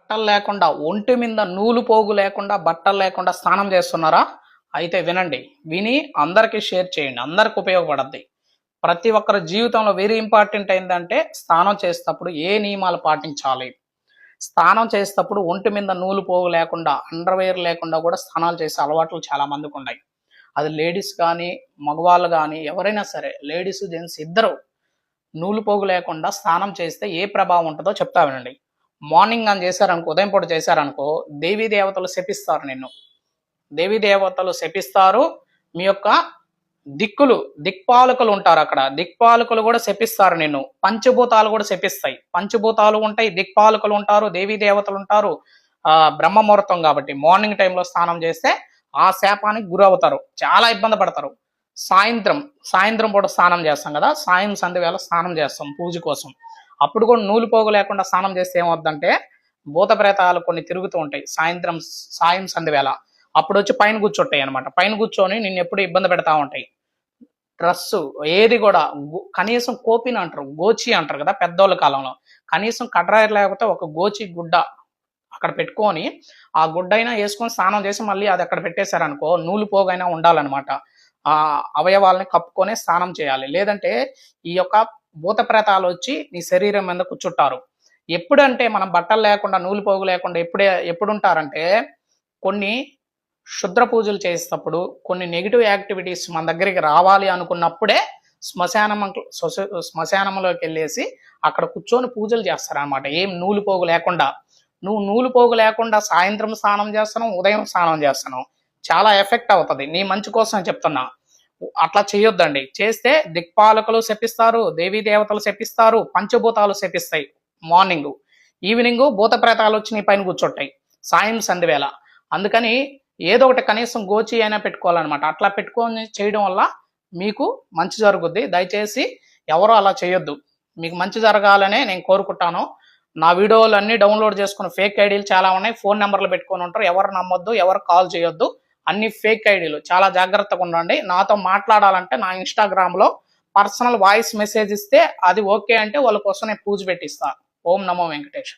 బట్టలు లేకుండా ఒంటి మీద నూలు పోగు లేకుండా బట్టలు లేకుండా స్నానం చేస్తున్నారా? అయితే వినండి. విని అందరికీ షేర్ చేయండి. అందరికి ఉపయోగపడద్ది. ప్రతి ఒక్కరి జీవితంలో వెరీ ఇంపార్టెంట్ ఏంటంటే స్నానం చేసేటప్పుడు ఏ నియమాలు పాటించాలి. స్నానం చేసేటప్పుడు ఒంటి మీద నూలు పోగు లేకుండా అండర్వేర్ లేకుండా కూడా స్నానాలు చేసే అలవాట్లు చాలా మందికి ఉన్నాయి. అది లేడీస్ కానీ మగవాళ్ళు కానీ ఎవరైనా సరే లేడీస్ జెంట్స్ ఇద్దరు నూలు పోగు లేకుండా స్నానం చేస్తే ఏ ప్రభావం ఉంటుందో చెప్తా వినండి. మార్నింగ్ అని చేశారనుకో, ఉదయం పూట చేశారనుకో, దేవీ దేవతలు శపిస్తారు నిన్ను. దేవీ దేవతలు శపిస్తారు. మీ యొక్క దిక్పాలకులు ఉంటారు అక్కడ. దిక్పాలకులు కూడా శపిస్తారు నిన్ను. పంచభూతాలు కూడా శపిస్తాయి. పంచభూతాలు ఉంటాయి, దిక్పాలకులు ఉంటారు, దేవీ దేవతలు ఉంటారు. బ్రహ్మ ముహూర్తం కాబట్టి మార్నింగ్ టైంలో స్నానం చేస్తే ఆ శాపానికి గురవుతారు, చాలా ఇబ్బంది పడతారు. సాయంత్రం పూట స్నానం చేస్తాం కదా, సంధ్య వేళ స్నానం చేస్తాం పూజ కోసం. అప్పుడు కూడా నూలు పోగు లేకుండా స్నానం చేస్తే ఏమవుద్దంటే భూత ప్రేతాలు కొన్ని తిరుగుతూ ఉంటాయి సంధ్య వేళ. అప్పుడు వచ్చి పైన కూర్చోటాయి అనమాట. పైన కూర్చొని నిన్ను ఎప్పుడు ఇబ్బంది పెడతా ఉంటాయి. డ్రస్సు ఏది కూడా కనీసం కోపిని అంటారు, గోచి అంటారు కదా పెద్దోళ్ళ కాలంలో. కనీసం కడ్రాయర్ లేకపోతే ఒక గోచి గుడ్డ అక్కడ పెట్టుకొని ఆ గుడ్డైనా వేసుకొని స్నానం చేసి మళ్ళీ అది అక్కడ పెట్టేశారనుకో, నూలు పోగైనా ఉండాలన్నమాట. ఆ అవయవాలని కప్పుకొని స్నానం చేయాలి. లేదంటే ఈ యొక్క భూత ప్రేతాలు వచ్చి నీ శరీరం మీద కూర్చుంటారు. ఎప్పుడంటే మనం బట్టలు లేకుండా నూలు పోగు లేకుండా ఎప్పుడు ఉంటారంటే కొన్ని క్షుద్ర పూజలు చేసేటప్పుడు, కొన్ని నెగిటివ్ యాక్టివిటీస్ మన దగ్గరికి రావాలి అనుకున్నప్పుడే శ్మశానంలోకి వెళ్ళేసి అక్కడ కూర్చొని పూజలు చేస్తారనమాట. ఏం నూలు పోగు లేకుండా. నువ్వు నూలు పోగు లేకుండా సాయంత్రం స్నానం చేస్తున్నావు, ఉదయం స్నానం చేస్తున్నావు, చాలా ఎఫెక్ట్ అవుతుంది. నీ మంచి కోసం చెప్తున్నా. అట్లా చేయొద్దండి. చేస్తే దిక్పాలకులు శపిస్తారు, దేవీ దేవతలు శపిస్తారు, పంచభూతాలు శపిస్తాయి. మార్నింగ్ ఈవినింగ్ భూత ప్రేతాలు వచ్చి నీ పైన కూర్చోటాయి సంధ్య వేళ. అందుకని ఏదో ఒకటి కనీసం గోచి అయినా పెట్టుకోవాలన్నమాట. అట్లా పెట్టుకొని చేయడం వల్ల మీకు మంచి జరుగుద్ది. దయచేసి ఎవరు అలా చేయొద్దు. మీకు మంచి జరగాలనే నేను కోరుకుంటాను. నా వీడియోలు అన్ని డౌన్లోడ్ చేసుకున్న ఫేక్ ఐడీలు చాలా ఉన్నాయి. ఫోన్ నెంబర్లు పెట్టుకొని ఉంటారు. ఎవరు నమ్మొద్దు, ఎవరు కాల్ చేయొద్దు. అన్ని ఫేక్ ఐడీలు. చాలా జాగ్రత్తగా ఉండండి. నాతో మాట్లాడాలంటే నా ఇన్స్టాగ్రామ్లో పర్సనల్ వాయిస్ మెసేజ్ ఇస్తే అది ఓకే అంటే వాళ్ళ కోసం నేను పూజ పెట్టిస్తాను. ఓం నమో వెంకటేష్.